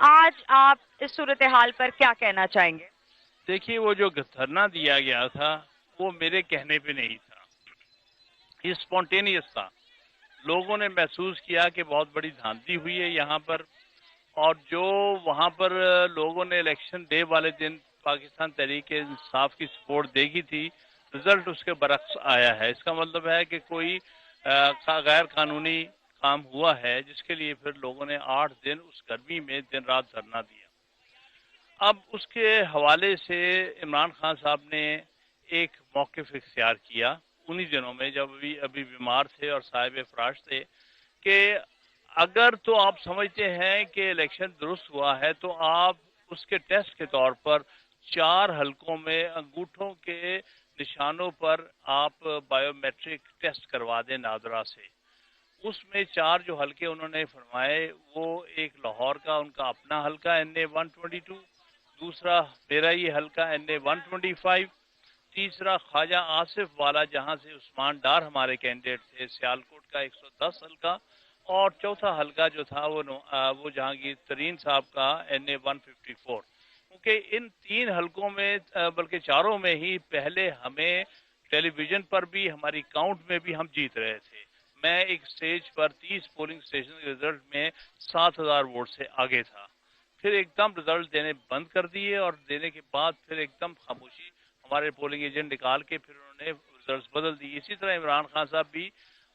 آج آپ اس صورتحال پر کیا کہنا چاہیں گے؟ دیکھیے وہ جو دھرنا دیا گیا تھا وہ میرے کہنے پہ نہیں تھا، یہ اسپونٹینیس تھا. لوگوں نے محسوس کیا کہ بہت بڑی دھاندلی ہوئی ہے یہاں پر، اور جو وہاں پر لوگوں نے الیکشن ڈے والے دن پاکستان تحریک انصاف کی سپورٹ دیکھی تھی، رزلٹ اس کے برعکس آیا ہے. اس کا مطلب ہے کہ کوئی غیر قانونی کام ہوا ہے، جس کے لیے پھر لوگوں نے 8 دن اس گرمی میں دن رات دھرنا دیا. اب اس کے حوالے سے عمران خان صاحب نے ایک موقف اختیار کیا انہی دنوں میں جب ابھی بیمار تھے اور صاحب فراش تھے، کہ اگر تو آپ سمجھتے ہیں کہ الیکشن درست ہوا ہے تو آپ اس کے ٹیسٹ کے طور پر 4 حلقوں میں انگوٹھوں کے نشانوں پر آپ بایو میٹرک ٹیسٹ کروا دیں نادرا سے. اس میں 4 جو حلقے انہوں نے فرمائے، وہ ایک لاہور کا ان کا اپنا حلقہ NA-122، دوسرا میرا یہ حلقہ NA-125، تیسرا خواجہ آصف والا جہاں سے عثمان ڈار ہمارے کینڈیڈیٹ تھے سیالکوٹ کا 110 حلقہ، اور چوتھا حلقہ جو تھا وہ جہانگیر ترین صاحب کا NA-154. کیونکہ ان 3 حلقوں میں بلکہ چاروں میں ہی پہلے ہمیں ٹیلی ویژن پر بھی ہماری کاؤنٹ میں بھی ہم جیت رہے تھے. میں ایک سٹیج پر 30 پولنگ سٹیشن کے رزلٹ میں 7,000 ووٹ سے آگے تھا. پھر ایک دم رزلٹ دینے بند کر دیے، اور دینے کے بعد پھر ایک دم خاموشی ہمارے پولنگ ایجنٹ نکال کے پھر انہوں نے رزلٹس بدل دیے. اسی طرح عمران خان صاحب بھی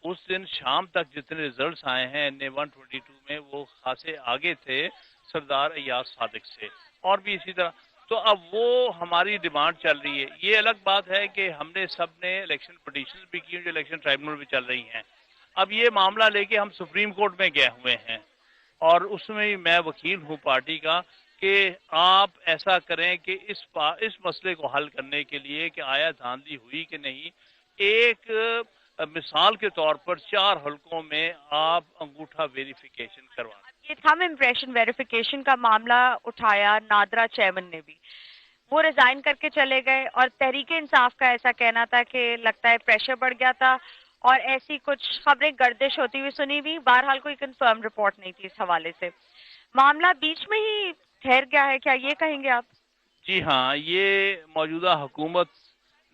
اس دن شام تک جتنے رزلٹس آئے ہیں NA-122 میں وہ خاصے آگے تھے سردار ایاز صادق سے، اور بھی اسی طرح. تو اب وہ ہماری ڈیمانڈ چل رہی ہے. یہ الگ بات ہے کہ ہم نے سب نے الیکشن پٹیشن بھی کی جو الیکشن ٹرائبونل بھی چل رہی ہیں. اب یہ معاملہ لے کے ہم سپریم کورٹ میں گئے ہوئے ہیں، اور اس میں میں وکیل ہوں پارٹی کا، کہ آپ ایسا کریں کہ اس مسئلے کو حل کرنے کے لیے کہ آیا دھاندلی ہوئی کہ نہیں، ایک مثال کے طور پر 4 حلقوں میں آپ انگوٹھا ویریفیکیشن کروا دیں. یہ تھم امپریشن ویریفیکیشن کا معاملہ اٹھایا نادرا چیئرمین نے بھی، وہ ریزائن کر کے چلے گئے، اور تحریک انصاف کا ایسا کہنا تھا کہ لگتا ہے پریشر بڑھ گیا تھا، اور ایسی کچھ خبریں گردش ہوتی ہوئی سنی بھی. بہرحال کوئی کنفرم رپورٹ نہیں تھی اس حوالے سے. معاملہ بیچ میں ہی ٹھہر گیا ہے، کیا یہ کہیں گے آپ؟ جی ہاں، یہ موجودہ حکومت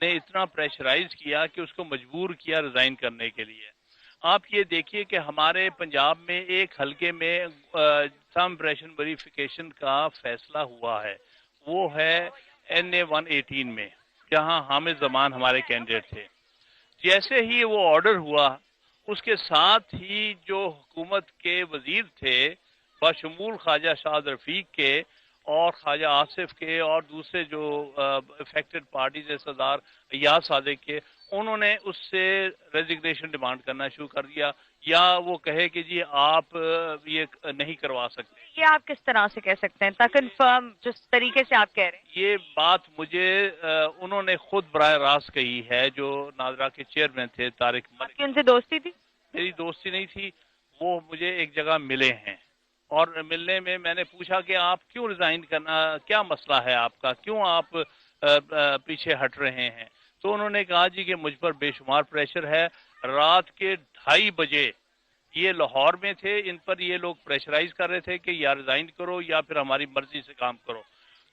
نے اتنا پریشرائز کیا کہ اس کو مجبور کیا ریزائن کرنے کے لیے. آپ یہ دیکھیے کہ ہمارے پنجاب میں ایک حلقے میں تھم امپریشن ویریفیکیشن کا فیصلہ ہوا ہے، وہ ہے NA-118 میں، جہاں حامد زمان ہمارے کینڈیڈیٹ تھے. جیسے ہی وہ آرڈر ہوا، اس کے ساتھ ہی جو حکومت کے وزیر تھے بشمول خواجہ شاد رفیق کے اور خواجہ آصف کے اور دوسرے جو افیکٹڈ پارٹیز سردار ایاز صادق کے، انہوں نے اس سے ریزگنیشن ڈیمانڈ کرنا شروع کر دیا، یا وہ کہے کہ جی آپ یہ نہیں کروا سکتے. یہ آپ کس طرح سے کہہ سکتے ہیں کنفرم جس طریقے سے آپ کہہ رہے ہیں؟ یہ بات مجھے انہوں نے خود براہ راست کہی ہے، جو نادرا کے چیئرمین تھے طارق ملک. آپ کی ان سے دوستی تھی؟ میری دوستی نہیں تھی، وہ مجھے ایک جگہ ملے ہیں، اور ملنے میں میں نے پوچھا کہ آپ کیوں ریزائن کرنا، کیا مسئلہ ہے آپ کا، کیوں آپ پیچھے ہٹ رہے ہیں. تو انہوں نے کہا جی کہ مجھ پر بے شمار پریشر ہے. رات کے 2:30 بجے یہ لاہور میں تھے، ان پر یہ لوگ پریشرائز کر رہے تھے کہ یا ریزائن کرو یا پھر ہماری مرضی سے کام کرو.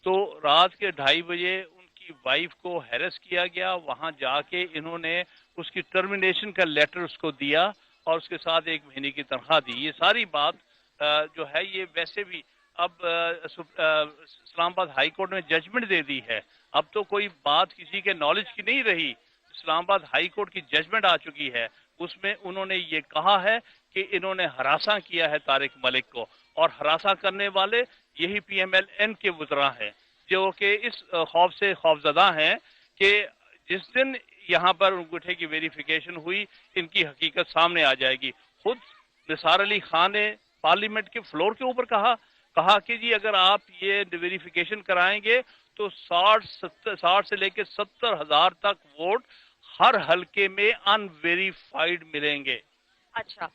تو رات کے 2:30 بجے ان کی وائف کو ہیرس کیا گیا. وہاں جا کے انہوں نے اس کی ٹرمینیشن کا لیٹر اس کو دیا، اور اس کے ساتھ 1 مہینے کی تنخواہ دی. یہ ساری بات جو ہے یہ ویسے بھی اب اسلام آباد ہائی کورٹ نے ججمنٹ دے دی ہے، اب تو کوئی بات کسی کے نالج کی نہیں رہی. اسلام آباد ہائی کورٹ کی ججمنٹ آ چکی ہے، اس میں انہوں نے یہ کہا ہے کہ انہوں نے ہراساں کیا ہے طارق ملک کو، اور ہراساں کرنے والے یہی PMLN کے وزراء ہیں، جو کہ اس خوف سے خوفزدہ ہیں کہ جس دن یہاں پر انگوٹھے کی ویریفیکیشن ہوئی ان کی حقیقت سامنے آ جائے گی. خود نثار علی خان نے پارلیمنٹ کے فلور کے اوپر کہا کہ جی اگر آپ یہ ویریفیکیشن کرائیں گے تو 60 سے لے کے 70,000 تک ووٹ ہر حلقے میں ان ویریفائیڈ ملیں گے. اچھا،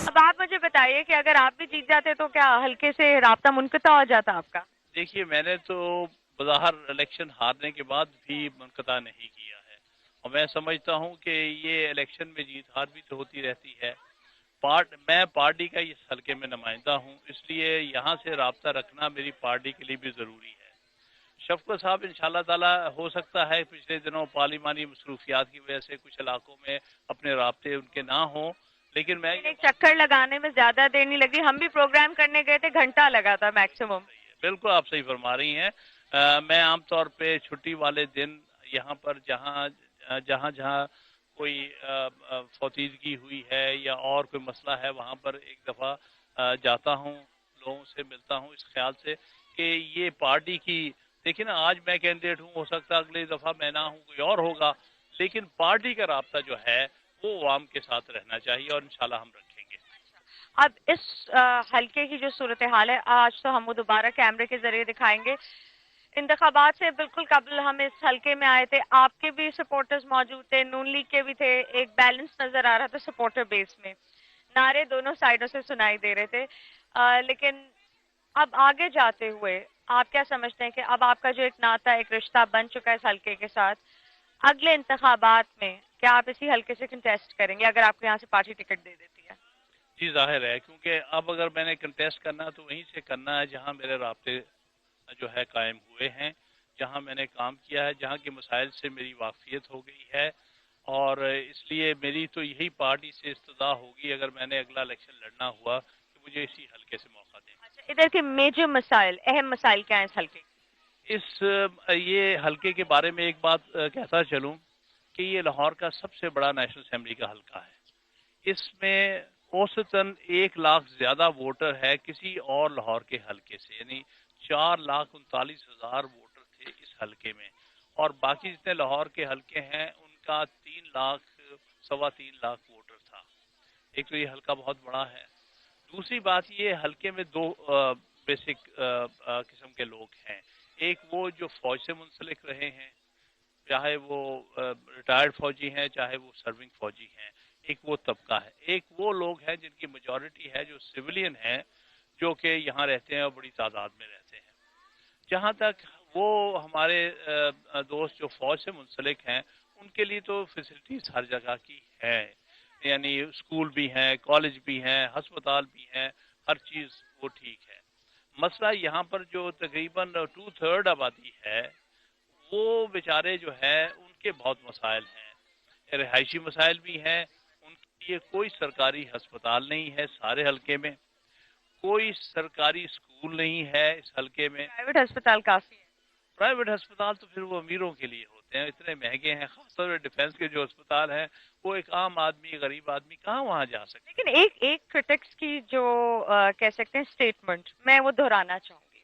اب آپ مجھے بتائیے کہ اگر آپ بھی جیت جاتے تو کیا حلقے سے رابطہ منقطع ہو جاتا آپ کا؟ دیکھیے میں نے تو بظاہر الیکشن ہارنے کے بعد بھی منقطع نہیں کیا ہے، اور میں سمجھتا ہوں کہ یہ الیکشن میں جیت ہار بھی تو ہوتی رہتی ہے. میں پارٹی کا اس حلقے میں نمائندہ ہوں، اس لیے یہاں سے رابطہ رکھنا میری پارٹی کے لیے بھی ضروری ہے. شفقت صاحب انشاءاللہ تعالی ہو سکتا ہے پچھلے دنوں پارلیمانی مصروفیات کی وجہ سے کچھ علاقوں میں اپنے رابطے ان کے نہ ہوں، لیکن میں ایک چکر لگانے میں زیادہ دیر نہیں لگی. ہم بھی پروگرام کرنے گئے تھے، گھنٹہ لگا تھا میکسیمم. بالکل آپ صحیح فرما رہی ہیں. میں عام طور پہ چھٹی والے دن یہاں پر جہاں کوئی فوتیدگی ہوئی ہے یا اور کوئی مسئلہ ہے وہاں پر ایک دفعہ جاتا ہوں، لوگوں سے ملتا ہوں اس خیال سے کہ یہ پارٹی کی. دیکھیں نا، آج میں کینڈیڈیٹ ہوں، ہو سکتا ہے اگلی دفعہ میں نہ ہوں، کوئی اور ہوگا، لیکن پارٹی کا رابطہ جو ہے وہ عوام کے ساتھ رہنا چاہیے اور انشاءاللہ ہم رکھیں گے. اب اس حلقے کی جو صورتحال ہے آج تو ہم وہ دوبارہ کیمرے کے ذریعے دکھائیں گے. انتخابات سے بالکل قبل ہم اس حلقے میں آئے تھے، آپ کے بھی سپورٹرز موجود تھے، نون لیگ کے بھی تھے. ایک بیلنس نظر آ رہا تھا سپورٹر بیس میں، نعرے دونوں سائڈوں سے سنائی دے رہے تھے. لیکن اب آگے جاتے ہوئے آپ کیا سمجھتے ہیں کہ اب آپ کا جو ایک ناطہ ایک رشتہ بن چکا ہے اس حلقے کے ساتھ، اگلے انتخابات میں کیا آپ اسی حلقے سے کنٹیسٹ کریں گے اگر آپ کو یہاں سے پارٹی ٹکٹ دے دیتی ہے؟ جی ظاہر ہے، کیونکہ اب اگر میں نے کنٹیسٹ کرنا ہے تو وہیں سے کرنا ہے جہاں میرے رابطے جو ہے قائم ہوئے ہیں، جہاں میں نے کام کیا ہے، جہاں کے مسائل سے میری واقفیت ہو گئی ہے. اور اس لیے میری تو یہی پارٹی سے استدعا ہوگی اگر میں نے اگلا الیکشن لڑنا ہوا کہ مجھے اسی حلقے سے موقع دیں. ادھر کے میجر مسائل، اہم مسائل کیا ہیں اس حلقے کے؟ یہ حلقے کے بارے میں ایک بات کہتا چلوں کہ یہ لاہور کا سب سے بڑا نیشنل اسمبلی کا حلقہ ہے. اس میں اوسطاً 1 لاکھ زیادہ ووٹر ہے کسی اور لاہور کے حلقے سے، یعنی 4,39,000 ووٹر تھے اس حلقے میں، اور باقی جتنے لاہور کے حلقے ہیں ان کا 3 لاکھ 3.25 لاکھ ووٹر تھا. ایک تو یہ حلقہ بہت بڑا ہے. دوسری بات، یہ حلقے میں 2 بیسک قسم کے لوگ ہیں. ایک وہ جو فوج سے منسلک رہے ہیں، چاہے وہ ریٹائرڈ فوجی ہیں چاہے وہ سرونگ فوجی ہیں. ایک وہ طبقہ ہے. ایک وہ لوگ ہیں جن کی میجورٹی ہے جو سویلین ہیں، جو کہ یہاں رہتے ہیں اور بڑی تعداد میں رہتے ہیں. جہاں تک وہ ہمارے دوست جو فوج سے منسلک ہیں، ان کے لیے تو فیسلٹیز ہر جگہ کی ہیں، یعنی اسکول بھی ہیں، کالج بھی ہیں، ہسپتال بھی ہیں، ہر چیز وہ ٹھیک ہے. مسئلہ یہاں پر جو تقریباً 2/3 آبادی ہے، وہ بیچارے جو ہے ان کے بہت مسائل ہیں، رہائشی مسائل بھی ہیں. ان کے لیے کوئی سرکاری ہسپتال نہیں ہے سارے حلقے میں، کوئی سرکاری اسکول نہیں ہے اس حلقے میں. پرائیویٹ ہسپتال کافی ہے. پرائیویٹ ہسپتال تو پھر وہ امیروں کے لیے ہوتے ہیں، اتنے مہنگے ہیں. خاص طور پر ڈیفینس کے جو ہسپتال ہیں وہ ایک عام آدمی، غریب آدمی کہاں وہاں جا سکتے. لیکن ایک کرٹکس کی جو کہہ سکتے ہیں اسٹیٹمنٹ میں وہ دہرانا چاہوں گی.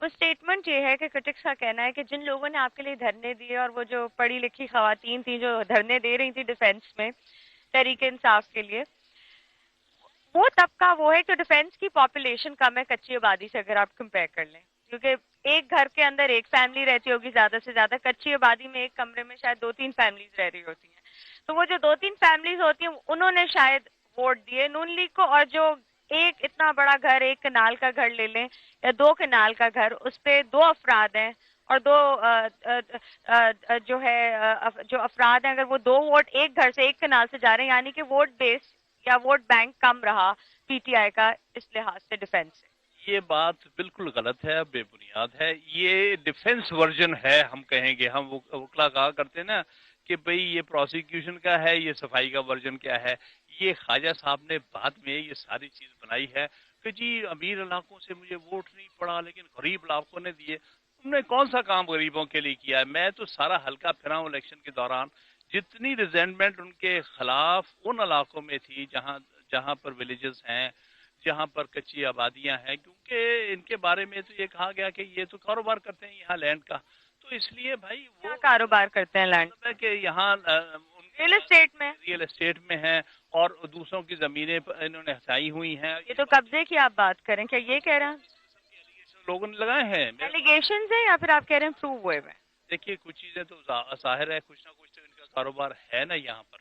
وہ اسٹیٹمنٹ یہ ہے کہ کرٹکس کا کہنا ہے کہ جن لوگوں نے آپ کے لیے دھرنے دیے اور وہ جو پڑھی لکھی خواتین تھیں جو دھرنے دے رہی تھی ڈیفینس میں تحریک انصاف کے لیے، وہ طبقہ وہ ہے جو ڈیفینس کی پاپولیشن کم ہے کچی آبادی سے اگر آپ کمپیئر کر لیں، کیونکہ ایک گھر کے اندر ایک فیملی رہتی ہوگی زیادہ سے زیادہ، کچی آبادی میں ایک کمرے میں شاید 2-3 فیملیز رہ رہی ہوتی ہیں. تو وہ جو 2-3 فیملیز ہوتی ہیں انہوں نے شاید ووٹ دیے نون لیگ کو، اور جو ایک اتنا بڑا گھر، 1 کنال کا گھر لے لیں یا 2 کنال کا گھر، اس پہ 2 افراد ہیں اور 2 جو افراد ہیں، اگر وہ 2 ووٹ ایک گھر سے 1 کنال سے جا رہے ہیں، یعنی کہ ووٹ بیس یا ووٹ بینک کم رہا پی ٹی آئی کا اس لحاظ سے ڈیفینس سے. یہ بات بالکل غلط ہے، بے بنیاد ہے. یہ ڈیفینس ورژن ہے ہم کہیں گے. ہم وکلا کہا کرتے نا کہ بھئی یہ پروسیکیوشن کا ہے، یہ صفائی کا ورژن کیا ہے. یہ خواجہ صاحب نے بعد میں یہ ساری چیز بنائی ہے کہ جی امیر علاقوں سے مجھے ووٹ نہیں پڑا لیکن غریب علاقوں نے دیے. تم نے کون سا کام غریبوں کے لیے کیا ہے؟ میں تو سارا حلقہ پھرا ہوں الیکشن کے دوران. جتنی ریزینٹمنٹ ان کے خلاف ان علاقوں میں تھی جہاں پر ولیجز ہیں، جہاں پر کچی آبادیاں ہیں، کیونکہ ان کے بارے میں تو یہ کہا گیا کہ یہ تو کاروبار کرتے ہیں یہاں لینڈ کا. تو اس لیے بھائی وہ کاروبار کرتے ہیں لینڈ کہ یہاں ریئل اسٹیٹ میں ہیں اور دوسروں کی زمینیں انہوں نے ہتھیائی ہوئی ہیں. یہ تو قبضے کی آپ بات کریں، کیا یہ کہہ رہے ہیں؟ لوگوں نے لگائے ہیں ایلیگیشنز ہیں یا پھر آپ کہہ رہے ہیں پروو ہوئے ہوئے؟ دیکھیے کچھ چیزیں تو ظاہر ہے، کچھ نہ کچھ تو ان کا کاروبار ہے نا یہاں پر.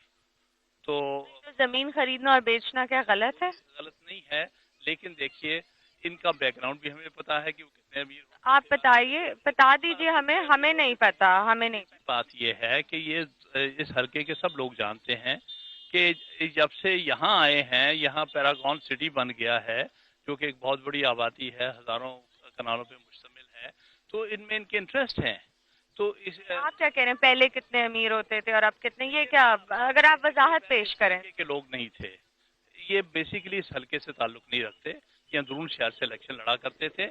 تو زمین خریدنا اور بیچنا کیا غلط ہے؟ غلط نہیں ہے، لیکن دیکھیے ان کا بیک گراؤنڈ بھی ہمیں پتا ہے کہ وہ کتنے امیر. آپ بتائیے، بتا دیجئے ہمیں نہیں پتا، ہمیں نہیں. بات یہ ہے کہ یہ اس حلقے کے سب لوگ جانتے ہیں کہ جب سے یہاں آئے ہیں، یہاں پیراگون سٹی بن گیا ہے جو کہ ایک بہت بڑی آبادی ہے، ہزاروں کنالوں پہ مشتمل ہے، تو ان میں ان کے انٹرسٹ ہیں. تو آپ کیا کہہ رہے ہیں پہلے کتنے امیر ہوتے تھے اور اب کتنے، یہ کیا اگر آپ وضاحت پیش کریں؟ کے لوگ نہیں تھے، یہ بیسیکلی اس حلقے سے تعلق نہیں رکھتے، یہ اندرون شہر سے الیکشن لڑا کرتے تھے،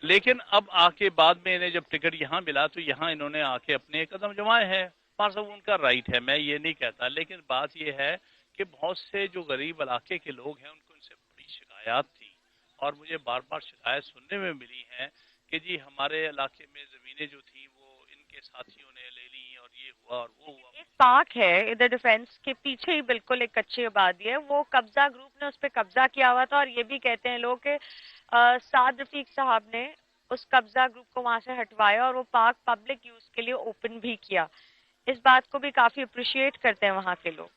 لیکن اب آ کے بعد میں انہیں جب ٹکٹ یہاں ملا تو یہاں انہوں نے آ کے اپنے قدم جمائے ہیں. صاحب ان کا رائٹ ہے، میں یہ نہیں کہتا، لیکن بات یہ ہے کہ بہت سے جو غریب علاقے کے لوگ ہیں ان کو ان سے بڑی شکایات تھی، اور مجھے بار بار شکایت سننے میں ملی ہیں کہ جی ہمارے علاقے میں زمینیں جو تھیں وہ ان کے ساتھیوں نے لے لی اور یہ ہوا اور وہ ہوا. ایک پارک ہے ادھر ڈیفینس کے پیچھے ہی بالکل ایک کچی آبادی ہے، وہ قبضہ گروپ نے اس پہ قبضہ کیا ہوا تھا، اور یہ بھی کہتے ہیں لوگ کہ سعد رفیق صاحب نے اس قبضہ گروپ کو وہاں سے ہٹوایا اور وہ پارک پبلک یوز کے لیے اوپن بھی کیا. اس بات کو بھی کافی اپریشیٹ کرتے ہیں وہاں کے لوگ.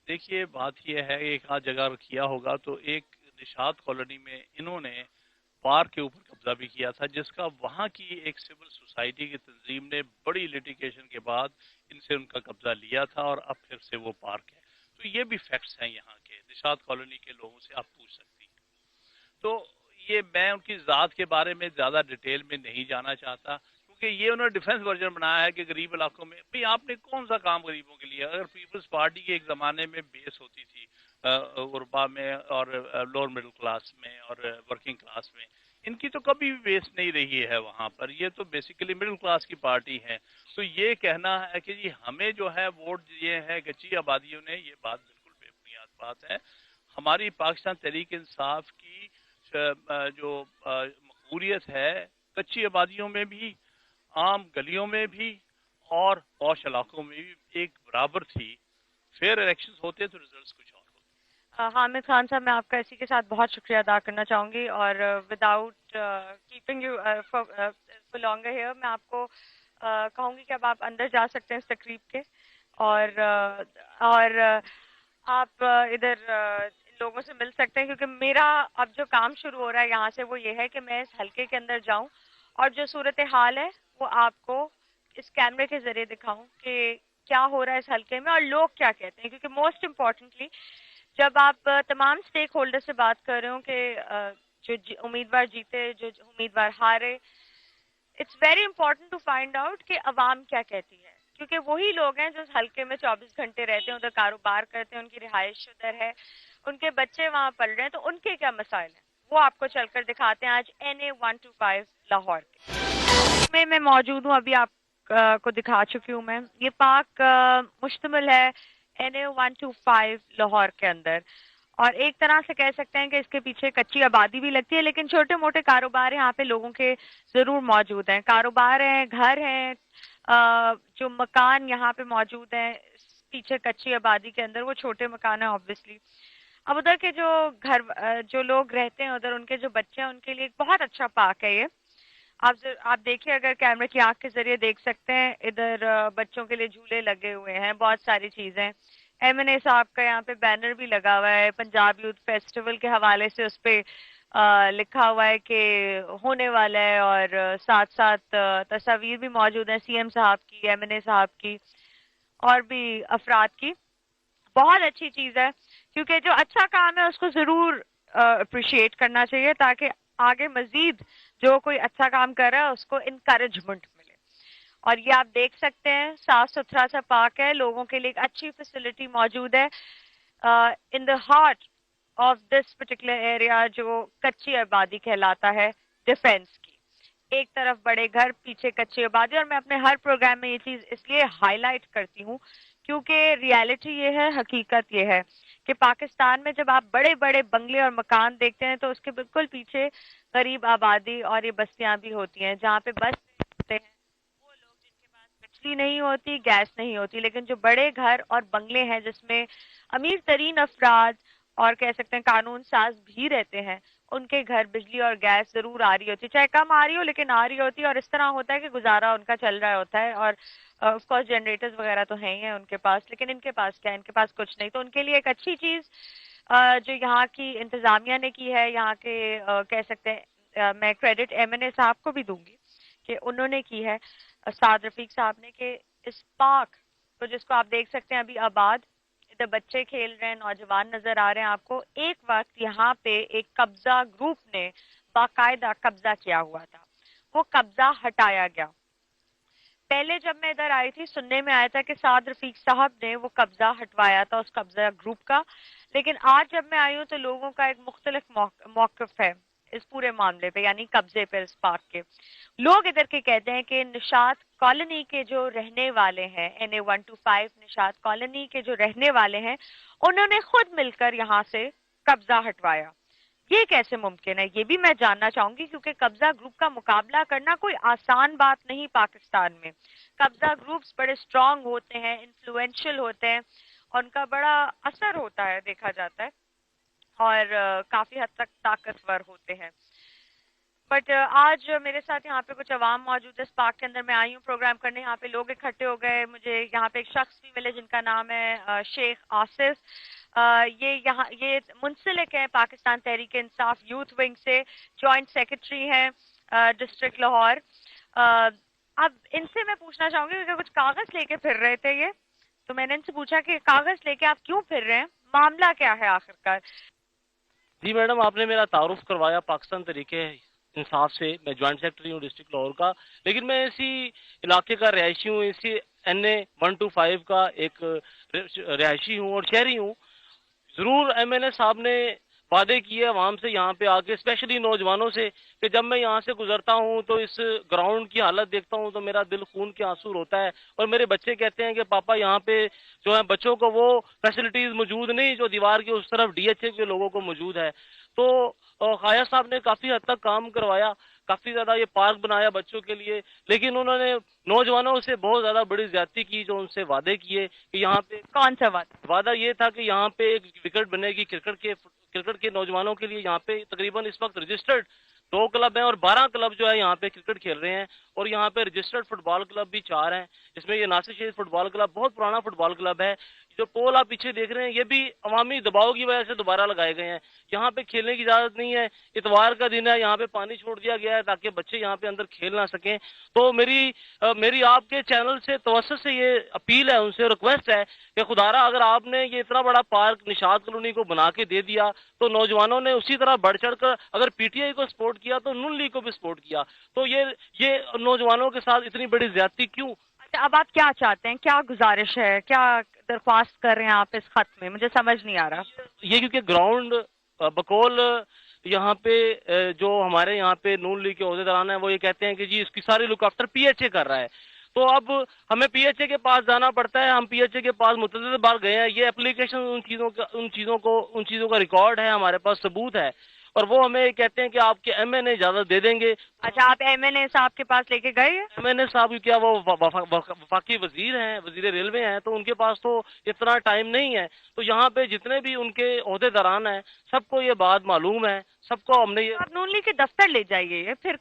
دیکھیے بات یہ ہے ایک آدھ جگہ کیا ہوگا، تو ایک نشاط کالونی میں انہوں نے پارک کے اوپر قبضہ بھی کیا تھا، جس کا وہاں کی ایک سول سوسائٹی کی تنظیم نے بڑی لیٹیگیشن کے بعد ان سے ان کا قبضہ لیا تھا، اور اب پھر سے وہ پارک ہے. تو یہ بھی فیکٹس ہیں یہاں کے، نشاط کالونی کے لوگوں سے آپ پوچھ سکتی ہیں. تو یہ میں ان کی ذات کے بارے میں زیادہ ڈیٹیل میں نہیں جانا چاہتا، کیونکہ یہ انہوں نے ڈیفنس ورژن بنایا ہے کہ غریب علاقوں میں بھئی آپ نے کون سا کام غریبوں کے لیے. اگر پیپلز پارٹی کے ایک زمانے میں بیس ہوتی تھی غربا میں اور لوور مڈل کلاس میں اور ورکنگ کلاس میں، ان کی تو کبھی بھی بیس نہیں رہی ہے وہاں پر، یہ تو بیسیکلی مڈل کلاس کی پارٹی ہے. تو یہ کہنا ہے کہ جی ہمیں جو ہے ووٹ دیے ہیں کچی آبادیوں نے، یہ بات بالکل بے بنیاد بات ہے. ہماری پاکستان تحریک انصاف کی جو مقبولیت ہے کچی آبادیوں میں بھی، عام گلیوں میں بھی اور پوش علاقوں میں بھی ایک برابر تھی. فیئر الیکشنز ہوتے تو ریزلٹس کچھ اور ہوتے. حامد خان صاحب، میں آپ کا اسی کے ساتھ بہت شکریہ ادا کرنا چاہوں گی، اور without keeping you for longer here, میں آپ کو کہوں گی کہ اب آپ اندر جا سکتے ہیں اس تقریب کے، اور آپ ادھر لوگوں سے مل سکتے ہیں، کیونکہ میرا اب جو کام شروع ہو رہا ہے یہاں سے وہ یہ ہے کہ میں اس حلقے کے اندر جاؤں اور جو صورتحال ہے وہ آپ کو اس کیمرے کے ذریعے دکھاؤں کہ کیا ہو رہا ہے اس حلقے میں اور لوگ کیا کہتے ہیں. کیونکہ موسٹ امپورٹنٹلی جب آپ تمام اسٹیک ہولڈر سے بات کر رہے ہوں کہ جو امیدوار جیتے، جو امیدوار ہارے، it's very important to find out کہ عوام کیا کہتی ہے، کیونکہ وہی لوگ ہیں جو اس حلقے میں 24 گھنٹے رہتے ہیں، ادھر کاروبار کرتے ہیں، ان کی رہائش ادھر ہے، ان کے بچے وہاں پل رہے ہیں، تو ان کے کیا مسائل ہیں وہ آپ کو چل کر دکھاتے ہیں آج NA 125 لاہور کے میں موجود ہوں. ابھی آپ کو دکھا چکی ہوں میں. یہ پارک مشتمل ہے NA 125 لاہور کے اندر، اور ایک طرح سے کہہ سکتے ہیں کہ اس کے پیچھے کچی آبادی بھی لگتی ہے، لیکن چھوٹے موٹے کاروبار یہاں پہ لوگوں کے ضرور موجود ہیں. کاروبار ہیں، گھر ہیں، جو مکان یہاں پہ موجود ہیں پیچھے کچی آبادی کے اندر، وہ چھوٹے مکان ہیں آبویسلی. اب ادھر کے جو لوگ رہتے ہیں ادھر، ان کے جو بچے ہیں ان کے لیے ایک بہت اچھا پارک ہے یہ. آپ دیکھیے، اگر کیمرے کی آنکھ کے ذریعے دیکھ سکتے ہیں، ادھر بچوں کے لیے جھولے لگے ہوئے ہیں، بہت ساری چیزیں. MNA صاحب کا یہاں پہ بینر بھی لگا ہوا ہے پنجاب یوتھ فیسٹیول کے حوالے سے، اس پہ لکھا ہوا ہے کہ ہونے والا ہے، اور ساتھ ساتھ تصاویر بھی موجود ہیں CM صاحب کی، MNA صاحب کی اور بھی افراد کی. بہت اچھی چیز ہے، کیونکہ جو اچھا کام ہے اس کو ضرور اپریشیٹ کرنا چاہیے، تاکہ آگے مزید جو کوئی اچھا کام کر رہا ہے اس کو انکریجمنٹ ملے. اور یہ آپ دیکھ سکتے ہیں صاف ستھرا سا پارک ہے، لوگوں کے لیے ایک اچھی فیسلٹی موجود ہے in the heart of this particular area جو کچی آبادی کہلاتا ہے ڈیفینس کی. ایک طرف بڑے گھر، پیچھے کچی آبادی. اور میں اپنے ہر پروگرام میں یہ چیز اس لیے ہائی لائٹ کرتی ہوں کیونکہ ریالٹی یہ ہے، حقیقت یہ ہے کہ پاکستان میں جب آپ بڑے بڑے بنگلے اور مکان دیکھتے ہیں تو اس کے بالکل پیچھے غریب آبادی اور یہ بستیاں بھی ہوتی ہیں، جہاں پہ بس ہوتے ہیں وہ لوگ جن کے پاس بجلی نہیں ہوتی، گیس نہیں ہوتی. لیکن جو بڑے گھر اور بنگلے ہیں جس میں امیر ترین افراد اور کہہ سکتے ہیں قانون ساز بھی رہتے ہیں، ان کے گھر بجلی اور گیس ضرور آ رہی ہوتی، چاہے کم آ رہی ہو لیکن آ رہی ہوتی ہے. اور اس طرح ہوتا ہے کہ گزارا ان کا چل رہا ہوتا ہے. اور آف کورس جنریٹرز وغیرہ تو ہیں ہی ہیں ان کے پاس، لیکن ان کے پاس کیا ہے؟ ان کے پاس کچھ نہیں. تو ان کے لیے ایک اچھی چیز جو یہاں کی انتظامیہ نے کی ہے، یہاں کے کہہ سکتے ہیں، میں کریڈٹ MNA صاحب کو بھی دوں گی کہ انہوں نے کی ہے، سعد رفیق صاحب نے، کہ اس پارک تو جس کو آپ دیکھ سکتے ہیں ابھی آباد، ادھر بچے کھیل رہے ہیں، نوجوان نظر آ رہے ہیں آپ کو. ایک وقت یہاں پہ ایک قبضہ گروپ نے باقاعدہ قبضہ کیا ہوا تھا، وہ قبضہ ہٹایا گیا. پہلے جب میں ادھر آئی تھی سننے میں آیا تھا کہ سعد رفیق صاحب نے وہ قبضہ ہٹوایا تھا اس قبضہ گروپ کا، لیکن آج جب میں آئی ہوں تو لوگوں کا ایک مختلف موقف ہے اس پورے معاملے پہ، یعنی قبضے پہ اس پارک کے. لوگ ادھر کے کہتے ہیں کہ نشاط کالونی کے جو رہنے والے ہیں، NA125 نشاط کالونی کے جو رہنے والے ہیں، انہوں نے خود مل کر یہاں سے قبضہ ہٹوایا. یہ کیسے ممکن ہے یہ بھی میں جاننا چاہوں گی، کیونکہ قبضہ گروپ کا مقابلہ کرنا کوئی آسان بات نہیں پاکستان میں. قبضہ گروپس بڑے اسٹرانگ ہوتے ہیں، انفلوئنشل ہوتے ہیں، اور ان کا بڑا اثر ہوتا ہے دیکھا جاتا ہے، اور کافی حد تک طاقتور ہوتے ہیں. بٹ آج میرے ساتھ یہاں پہ کچھ عوام موجود ہے اس پارک کے اندر. میں آئی ہوں پروگرام کرنے، یہاں پہ لوگ اکٹھے ہو گئے. مجھے یہاں پہ ایک شخص بھی ملے جن کا نام ہے شیخ آصف. یہ منسلک ہیں پاکستان تحریک انصاف یوتھ ونگ سے، جوائنٹ سیکرٹری ہیں ڈسٹرکٹ لاہور. اب ان سے میں پوچھنا چاہوں گی کہ کچھ کاغذ لے کے پھر رہے تھے یہ، تو میں نے ان سے پوچھا کہ کاغذ لے کے آپ کیوں پھر رہے ہیں، معاملہ کیا ہے آخرکار؟ جی میڈم، آپ نے میرا تعارف کروایا پاکستان تحریک انصاف سے. میں جوائنٹ سیکرٹری ہوں ڈسٹرکٹ لاہور کا، لیکن میں اسی علاقے کا رہائشی ہوں، اسی NA125 کا ایک رہائشی ہوں اور شہری ہوں. ضرور MNA صاحب نے وعدے کیے عوام سے یہاں پہ آ کے، اسپیشلی نوجوانوں سے، کہ جب میں یہاں سے گزرتا ہوں تو اس گراؤنڈ کی حالت دیکھتا ہوں تو میرا دل خون کے آنسو ہوتا ہے. اور میرے بچے کہتے ہیں کہ پاپا یہاں پہ جو ہے بچوں کو وہ فیسلٹیز موجود نہیں جو دیوار کے اس طرف DHA کے لوگوں کو موجود ہے. تو خواجہ صاحب نے کافی حد تک کام کروایا، کافی زیادہ یہ پارک بنایا بچوں کے لیے، لیکن انہوں نے نوجوانوں سے بہت زیادہ بڑی زیادتی کی. جو ان سے وعدے کیے کہ یہاں پہ، کون سا وعدہ یہ تھا کہ یہاں پہ ایک وکٹ بنے گی کرکٹ کے نوجوانوں کے لیے. یہاں پہ تقریباً اس وقت رجسٹرڈ 2 کلب ہیں اور 12 کلب جو ہے یہاں پہ کرکٹ کھیل رہے ہیں، اور یہاں پہ رجسٹرڈ فٹ بال کلب بھی 4 ہیں. اس میں یہ ناصر شہید فٹ بال کلب بہت پرانا فٹ بال کلب ہے. جو پول آپ پیچھے دیکھ رہے ہیں یہ بھی عوامی دباؤ کی وجہ سے دوبارہ لگائے گئے ہیں. یہاں پہ کھیلنے کی اجازت نہیں ہے، اتوار کا دن ہے، یہاں پہ پانی چھوڑ دیا گیا ہے تاکہ بچے یہاں پہ اندر کھیل نہ سکیں. تو میری آپ کے چینل سے توسط سے یہ اپیل ہے، ان سے ریکویسٹ ہے کہ خدارا اگر آپ نے یہ اتنا بڑا پارک نشاط کالونی کو بنا کے دے دیا تو نوجوانوں نے اسی طرح بڑھ چڑھ کر اگر PTI کو سپورٹ کیا تو نون لیگ کو بھی سپورٹ کیا. تو یہ نوجوانوں کے ساتھ اتنی بڑی زیادتی کیوں؟ اچھا، اب آپ کیا چاہتے ہیں، کیا گزارش ہے، کیا درخواست کر رہے ہیں آپ اس خط میں؟ مجھے سمجھ نہیں آ رہا. یہ کیونکہ گراؤنڈ بقول یہاں پہ جو ہمارے یہاں پہ نون لیگ کے عہدیداران ہیں وہ یہ کہتے ہیں کہ جی اس کی ساری لک آفٹر PHA کر رہا ہے. تو اب ہمیں PHA کے پاس جانا پڑتا ہے. ہم PHA کے پاس متعدد بار گئے ہیں. یہ اپلیکیشن ان چیزوں کا ریکارڈ ہے، ہمارے پاس ثبوت ہے، اور وہ ہمیں کہتے ہیں کہ آپ کے MNA اجازت دے دیں گے. اچھا، آپ MNA صاحب کے پاس لے کے گئے ہیں؟ MNA صاحب کیا وہ وفاقی وزیر ہیں، وزیر ریلوے ہیں، تو ان کے پاس تو اتنا ٹائم نہیں ہے. تو یہاں پہ جتنے بھی ان کے عہدیداران ہیں سب کو یہ بات معلوم ہے، سب کو ہم نے یہ. آپ نون لیگ کے دفتر لے جائیے. پھر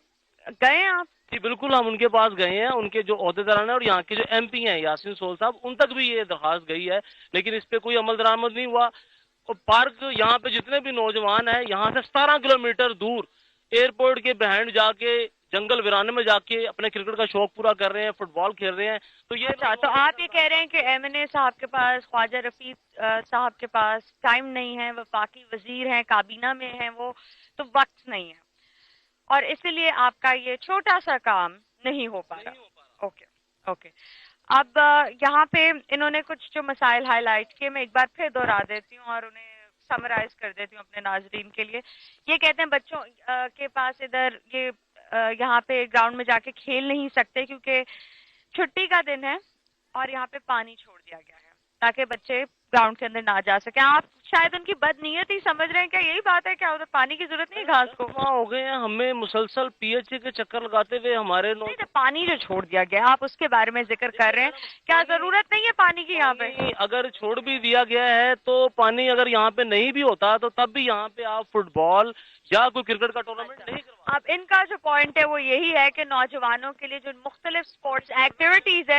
گئے ہیں آپ؟ جی بالکل، ہم ان کے پاس گئے ہیں. ان کے جو عہدیداران ہیں اور یہاں کے جو MP ہیں یاسین سول صاحب، ان تک بھی یہ درخواست گئی ہے، لیکن اس پہ کوئی عمل درآمد نہیں ہوا. اور پارک یہاں پہ جتنے بھی نوجوان ہیں یہاں سے 17 کلومیٹر دور ایئرپورٹ کے بہائنڈ جا کے جنگل ویرانے میں جا کے اپنے کرکٹ کا شوق پورا کر رہے ہیں، فٹ بال کھیل رہے ہیں. تو یہ تو آپ یہ کہہ رہے ہیں کہ MNA صاحب کے پاس، خواجہ رفیق صاحب کے پاس ٹائم نہیں ہے، وفاقی وزیر ہیں، کابینہ میں ہیں وہ، تو وقت نہیں ہے، اور اسی لیے آپ کا یہ چھوٹا سا کام نہیں ہو پا رہا. اوکے. اب یہاں پہ انہوں نے کچھ جو مسائل ہائی لائٹ کیے، میں ایک بار پھر دوہرا دیتی ہوں اور انہیں سمرائز کر دیتی ہوں اپنے ناظرین کے لیے. یہ کہتے ہیں بچوں کے پاس ادھر یہ یہاں پہ گراؤنڈ میں جا کے کھیل نہیں سکتے کیونکہ چھٹی کا دن ہے اور یہاں پہ پانی چھوڑ دیا گیا ہے تاکہ بچے گراؤنڈ کے اندر نہ جا سکیں. آپ شاید ان کی بد نیت ہی سمجھ رہے ہیں، کیا یہی بات ہے؟ کیا ادھر پانی کی ضرورت نہیں گھاس کو؟ ہو گئے ہیں ہمیں مسلسل PHA کے چکر لگاتے ہوئے ہمارے پانی جو چھوڑ دیا گیا آپ اس کے بارے میں ذکر کر رہے ہیں، کیا ضرورت نہیں ہے پانی کی یہاں پہ؟ اگر چھوڑ بھی دیا گیا ہے تو پانی اگر یہاں پہ نہیں بھی ہوتا تو تب بھی یہاں پہ آپ فٹ بال یا کوئی کرکٹ کا ٹورنامنٹ نہیں کروا. اب ان کا جو پوائنٹ ہے وہ یہی ہے کہ نوجوانوں کے لیے جو مختلف سپورٹس ایکٹیویٹیز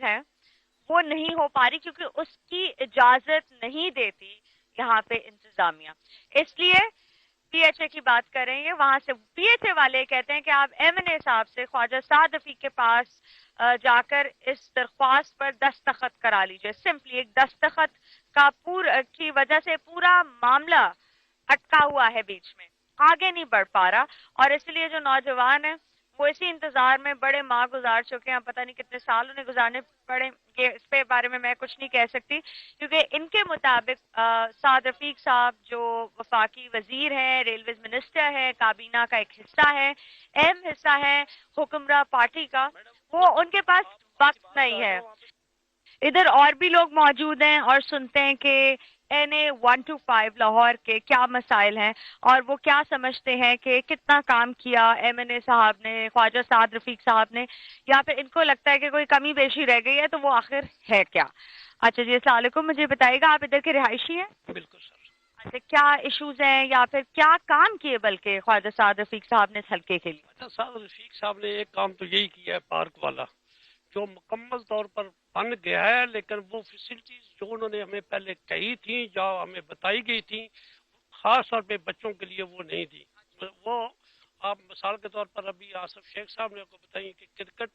ہیں وہ نہیں ہو پا رہی کیونکہ اس کی اجازت نہیں دیتی یہاں پہ انتظامیہ. اس لیے PHA کی بات کریں گے, وہاں سے PHA والے کہتے ہیں کہ آپ MNA صاحب سے خواجہ سعد رفیق کے پاس جا کر اس درخواست پر دستخط کرا لیجئے. سمپلی ایک دستخط کی وجہ سے پورا معاملہ اٹکا ہوا ہے, بیچ میں آگے نہیں بڑھ پا رہا, اور اس لیے جو نوجوان ہیں وہ اسی انتظار میں بڑے ماہ گزار چکے ہیں, پتہ نہیں کتنے سال انہیں گزارنے پڑے. یہ اس پہ بارے میں کچھ نہیں کہہ سکتی, کیونکہ ان کے مطابق سعد رفیق صاحب جو وفاقی وزیر ہیں, ریلویز منسٹر ہے, کابینہ کا ایک حصہ ہے, اہم حصہ ہے حکمراں پارٹی کا, وہ ان کے پاس وقت نہیں ہے. ادھر اور بھی لوگ موجود ہیں اور سنتے ہیں کہ NA 125 لاہور کے کیا مسائل ہیں اور وہ کیا سمجھتے ہیں کہ کتنا کام کیا MNA صاحب نے, خواجہ سعد رفیق صاحب نے, یا پھر ان کو لگتا ہے کہ کوئی کمی بیشی رہ گئی ہے تو وہ آخر ہے کیا. اچھا جی, السلام علیکم, مجھے بتائیے گا آپ ادھر کے رہائشی ہیں؟ بالکل سر. اچھا, کیا ایشوز ہیں یا پھر کیا کام کیے بلکہ خواجہ سعد رفیق صاحب نے اس حلقے کے لیے؟ خواجہ سعد رفیق صاحب نے ایک کام تو یہی کیا ہے, پارک والا جو مکمل طور پر بن گیا ہے, لیکن وہ فیسلٹیز جو انہوں نے ہمیں پہلے کہی تھیں, جو ہمیں بتائی گئی تھیں, خاص طور پہ بچوں کے لیے وہ نہیں تھی. وہ آپ مثال کے طور پر ابھی آصف شیخ صاحب نے آپ کو بتائی کہ کرکٹ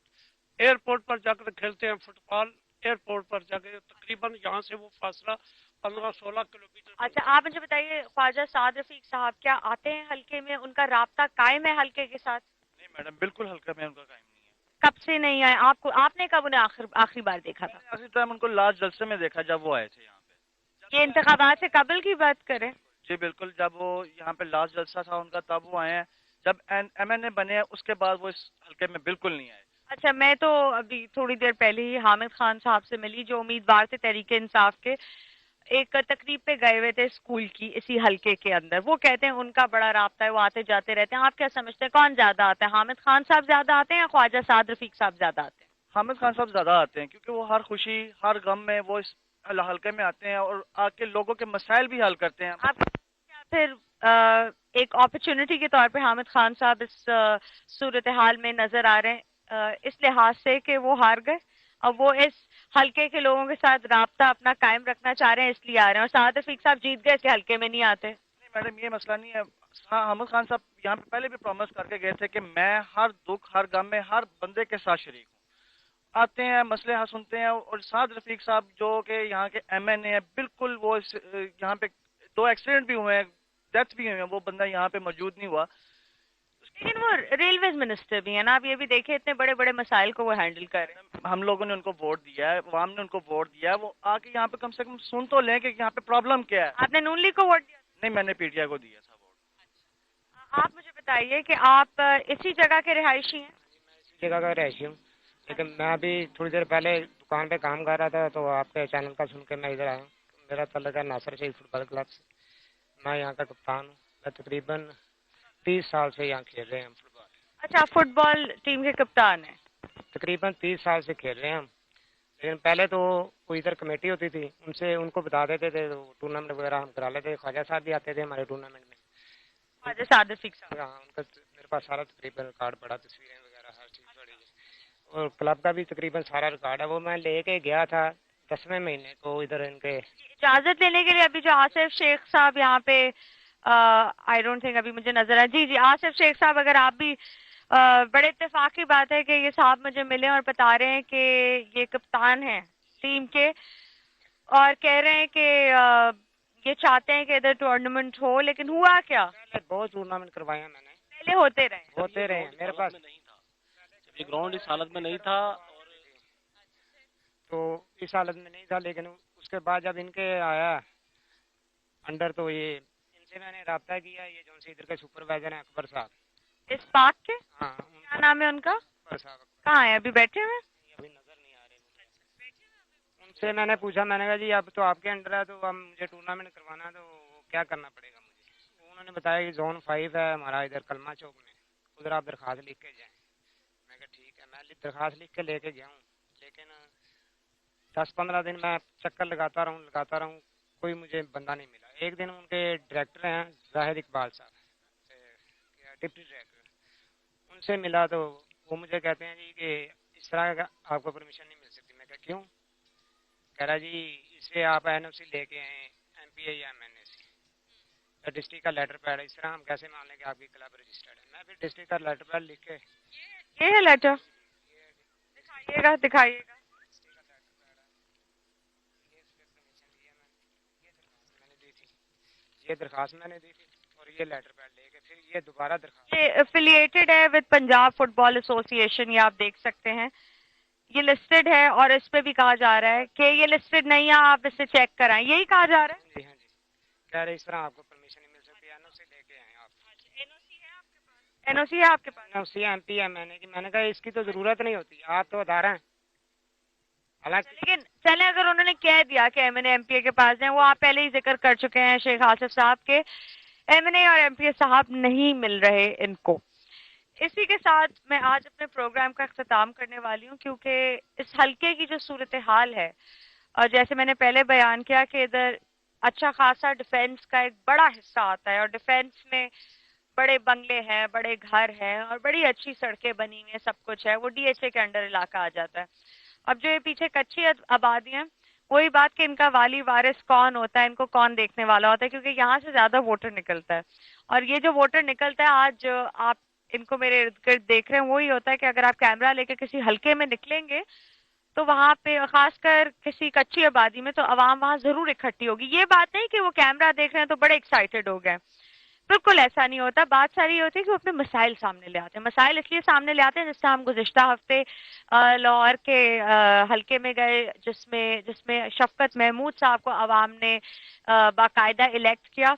ایئرپورٹ پر جا کر کھیلتے ہیں, فٹ بال ایئرپورٹ پر جا کے تقریباً یہاں سے وہ فاصلہ 15-16 کلومیٹر. اچھا, آپ مجھے بتائیے خواجہ سعد رفیق صاحب کیا آتے ہیں حلقے میں, ان کا رابطہ قائم ہے حلقے کے ساتھ؟ نہیں میڈم, بالکل حلقہ میں ان کا قائم نہیں ہے. کب سے نہیں آئے آپ نے کب انہیں آخری بار دیکھا تھا؟ آخری ٹائم ان کو لاسٹ جلسے میں دیکھا جب وہ آئے تھے یہاں پہ. یہ انتخابات سے قبل کی بات کریں؟ جی بالکل, جب وہ یہاں پہ لاسٹ جلسہ تھا ان کا تب وہ آئے ہیں. جب MNA بنے ہیں اس کے بعد وہ اس حلقے میں بالکل نہیں آئے. اچھا, میں تو ابھی تھوڑی دیر پہلے ہی حامد خان صاحب سے ملی جو امیدوار تھے تحریک انصاف کے, ایک تقریب پہ گئے ہوئے تھے اسکول کی اسی حلقے کے اندر. وہ کہتے ہیں ان کا بڑا رابطہ ہے, وہ آتے جاتے رہتے ہیں. آپ کیا سمجھتے ہیں کون زیادہ آتا ہے, حامد خان صاحب زیادہ آتے ہیں یا خواجہ سعد رفیق صاحب زیادہ آتے ہیں؟ حامد خان صاحب زیادہ آتے ہیں, کیونکہ وہ ہر خوشی ہر غم میں وہ اس حلقے میں آتے ہیں اور آ کے لوگوں کے مسائل بھی حل کرتے ہیں. آپ کیا پھر ایک اپرچونٹی کے طور پہ حامد خان صاحب اس صورتحال میں نظر آ رہے ہیں اس لحاظ سے کہ وہ ہار گئے, اب وہ اس حلقے کے لوگوں کے ساتھ رابطہ اپنا قائم رکھنا چاہ رہے ہیں اس لیے آ رہے ہیں, اور سعد رفیق صاحب جیت گئے اس لیے حلقے میں نہیں آتے؟ نہیں میڈم, یہ مسئلہ نہیں ہے. ہاں, حامد خان صاحب یہاں پہ پہلے بھی پرومس کر کے گئے تھے کہ میں ہر دکھ ہر غم میں ہر بندے کے ساتھ شریک ہوں. آتے ہیں, مسئلے سنتے ہیں. اور سعد رفیق صاحب جو کہ یہاں کے MNA ہیں, بالکل وہ یہاں پہ 2 ایکسیڈنٹ بھی ہوئے ہیں, ڈیتھ بھی ہوئی ہیں, وہ بندہ یہاں پہ موجود نہیں ہوا. لیکن وہ ریلویز منسٹر بھی ہیں نا, آپ یہ بھی دیکھیں اتنے بڑے بڑے مسائل کو وہ ہینڈل کر رہے ہیں. ہم لوگوں نے ان کو ووٹ دیا ہے, عوام نے ان کو ووٹ دیا ہے, وہ آ کے یہاں پہ کم سے کم سن تو لیں کہ یہاں پہ پرابلم کیا ہے. آپ نے نون لیگ کو ووٹ دیا؟ نہیں, میں نے PTI کو دیا تھا ووٹ. آپ مجھے بتائیے کہ آپ اسی جگہ کے رہائشی ہیں؟ اسی جگہ کا رہائشی ہوں, لیکن میں ابھی تھوڑی دیر پہلے دکان پہ کام کر رہا تھا تو آپ کے چینل کا سن کے میں ادھر آیا ہوں. میرا تعلق ہے ناصر شہید فٹ بال کلب سے, میں یہاں کا کپتان ہوں. میں تقریباً 30 سال سے یہاں کھیل رہے ہیں ہم فٹ بال. اچھا, آپ فٹ بال ٹیم کے کپتان ہیں؟ تقریباً 30 سال سے کھیل رہے ہیں ہم. لیکن پہلے تو کوئی ادھر کمیٹی ہوتی تھی, ان کو بتا دیتے تھے تو ٹورنامنٹ وغیرہ ہم کرا لیتے. خواجہ صاحب بھی آتے تھے ہمارے ٹورنامنٹ میں. خواجہ سعد رفیق صاحب, ہاں, ان کا میرے پاس سارا تقریباً ریکارڈ پڑا, تصویریں وغیرہ ہر چیز پڑی ہے. اور کلب کا بھی تقریباً سارا ریکارڈ ہے. وہ میں لے کے گیا تھا 10ویں مہینے کو ادھر ان کے. اجازت لینے کے لیے ابھی جو آصف شیخ صاحب یہاں پہ آئی ڈونٹ تھنک ابھی مجھے نظر آئے. جی آصف شیخ صاحب, اگر آپ بھی بڑے اتفاق کی بات ہے کہ یہ صاحب مجھے ملے اور بتا رہے ہیں کہ یہ کپتان ہیں ٹیم کے اور کہہ رہے ہیں کہ یہ چاہتے ہیں کہ ادھر ٹورنامنٹ ہو, لیکن ہوا کیا؟ بہت ٹورنامنٹ کروائے ہیں میں نے, پہلے ہوتے رہے ہیں میرے پاس. جب یہ گراؤنڈ اس حالت میں نہیں تھا تو اس حالت میں نہیں تھا, لیکن اس کے بعد جب ان کے آیا انڈر تو یہ ان سے میں نے رابطہ کیا. یہ جو ادھر کے سپروائزر ہیں اکبر صاحب, اس پارک کے, ہاں کیا نام ہے ان کا؟ اکبر صاحب. کہاں ہے ابھی, بیٹھے ہوئے؟ ابھی نظر نہیں آ رہے. ان سے میں نے پوچھا, میں نے کہا جی اب تو آپ کے انڈر ہے تو اب مجھے ٹورنامنٹ کروانا ہے تو کیا کرنا پڑے گا مجھے. انہوں نے بتایا کہ زون 5 ہے ہمارا ادھر کلمہ چوک میں, ادھر آپ درخواست لکھ کے جائیں. میں کہا ٹھیک ہے, میں درخواست لکھ کے لے کے گیا ہوں. لیکن 10-15 دن میں چکر لگاتا رہوں, کوئی مجھے بندہ نہیں ملا. ایک دن ان کے ڈائریکٹر ہیں زاہد اقبال صاحب, ڈپٹی ڈائریکٹر, ان سے ملا تو وہ مجھے کہتے ہیں جی کہ اس طرح کا آپ کو پرمیشن نہیں مل سکتی. میں کہا کیوں؟ کہہ رہا جی اس سے آپ NOC لے کے آئیں MPA یا MNA سے. ڈسٹرکٹ کا لیٹر پیڈ ہے، اس طرح ہم کیسے مان لیں کہ آپ کی کلب رجسٹرڈ ہے؟ میں پھر ڈسٹرکٹ کا لیٹر پیڈ لکھ کے یہ ہے لیٹر، دکھائیے گا دکھائیے گا. یہ درخواست میں نے دی تھی اور یہ لیٹر پیڈ لے کے پھر یہ دوبارہ درخواست. یہ افیلیٹڈ ہے وتھ پنجاب فٹ بال ایسوسی ایشن، یہ آپ دیکھ سکتے ہیں، یہ لسٹڈ ہے اور اس پہ بھی کہا جا رہا ہے کہ یہ لسٹڈ نہیں ہے، آپ اسے چیک کرائیں، یہی کہا جا رہا ہے. جی ہاں جی، کہہ رہے اس طرح آپ کو پرمیشن نہیں مل سکتی، این او سی لے کے آئیں آپ. این او سی ہے آپ کے پاس؟ این او سی ایم پی ہے. میں نے کہا اس کی تو ضرورت نہیں ہوتی، آپ تو ادارہ ہیں. حالانکہ لیکن چلیں اگر انہوں نے کہہ دیا کہ M N A M P A کے پاس ہیں، وہ آپ پہلے ہی ذکر کر چکے ہیں شیخ آصف صاحب کے ایم این اے اور ایم پی اے صاحب نہیں مل رہے ان کو. اسی کے ساتھ میں آج اپنے پروگرام کا اختتام کرنے والی ہوں، کیونکہ اس حلقے کی جو صورتحال ہے، اور جیسے میں نے پہلے بیان کیا کہ ادھر اچھا خاصا ڈیفینس کا ایک بڑا حصہ آتا ہے، اور ڈیفینس میں بڑے بنگلے ہیں، بڑے گھر ہیں، اور بڑی اچھی سڑکیں بنی ہوئی ہیں، سب کچھ ہے، وہ ڈی ایچ اے کے انڈر علاقہ آ جاتا ہے. اب جو یہ پیچھے کچی آبادی ہیں، وہی بات کہ ان کا والی وارث کون ہوتا ہے، ان کو کون دیکھنے والا ہوتا ہے، کیونکہ یہاں سے زیادہ ووٹر نکلتا ہے. اور یہ جو ووٹر نکلتا ہے آج آپ ان کو میرے ارد گرد دیکھ رہے ہیں، وہی ہوتا ہے کہ اگر آپ کیمرہ لے کے کسی حلقے میں نکلیں گے تو وہاں پہ خاص کر کسی کچی آبادی میں تو عوام وہاں ضرور اکٹھی ہوگی. یہ بات نہیں کہ وہ کیمرہ دیکھ رہے ہیں تو بڑے ایکسائٹڈ ہو گئے، بالکل ایسا نہیں ہوتا. بات ساری یہ ہوتی ہے کہ وہ اپنے مسائل سامنے لے آتے ہیں. مسائل اس لیے سامنے لے آتے ہیں، جس سے ہم گزشتہ ہفتے لاہور کے حلقے میں گئے، جس میں شفقت محمود صاحب کو عوام نے باقاعدہ الیکٹ کیا.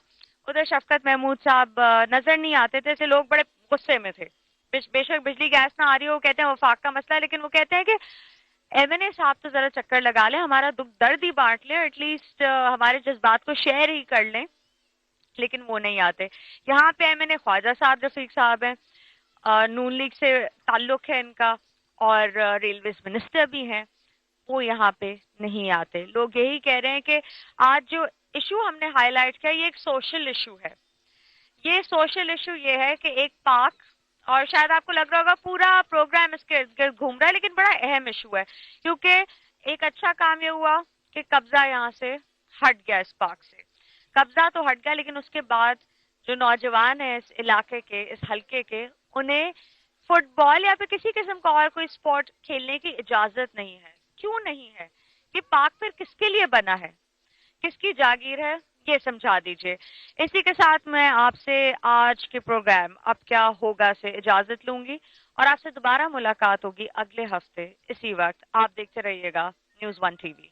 ادھر شفقت محمود صاحب نظر نہیں آتے تھے، اسے لوگ بڑے غصے میں تھے. بے شک بجلی گیس نہ آ رہی ہو، وہ کہتے ہیں وفاق کا مسئلہ ہے، لیکن وہ کہتے ہیں کہ ایم این اے صاحب تو ذرا چکر لگا لیں، ہمارا دکھ درد ہی بانٹ لیں، ایٹ لیسٹ ہمارے جذبات کو شیئر ہی کر لیں. لیکن وہ نہیں آتے. یہاں پہ ایم این اے خواجہ صاحب رفیق صاحب ہیں، نون لیگ سے تعلق ہے ان کا، اور ریلویز منسٹر بھی ہیں، وہ یہاں پہ نہیں آتے. لوگ یہی کہہ رہے ہیں کہ آج جو ایشو ہم نے ہائی لائٹ کیا، یہ ایک سوشل ایشو ہے. یہ سوشل ایشو یہ ہے کہ ایک پاک، اور شاید آپ کو لگ رہا ہوگا پورا پروگرام اس کے ارد گرد گھوم رہا ہے، لیکن بڑا اہم ایشو ہے، کیونکہ ایک اچھا کام یہ ہوا کہ قبضہ یہاں سے ہٹ گیا، اس پاک سے قبضہ تو ہٹ گیا، لیکن اس کے بعد جو نوجوان ہیں اس علاقے کے، اس حلقے کے، انہیں فٹ بال یا پھر کسی قسم کا اور کوئی اسپورٹ کھیلنے کی اجازت نہیں ہے. کیوں نہیں ہے؟ یہ پارک پھر کس کے لیے بنا ہے، کس کی جاگیر ہے، یہ سمجھا دیجئے. اسی کے ساتھ میں آپ سے آج کے پروگرام اب کیا ہوگا سے اجازت لوں گی، اور آپ سے دوبارہ ملاقات ہوگی اگلے ہفتے اسی وقت. آپ دیکھتے رہیے گا News 1 TV.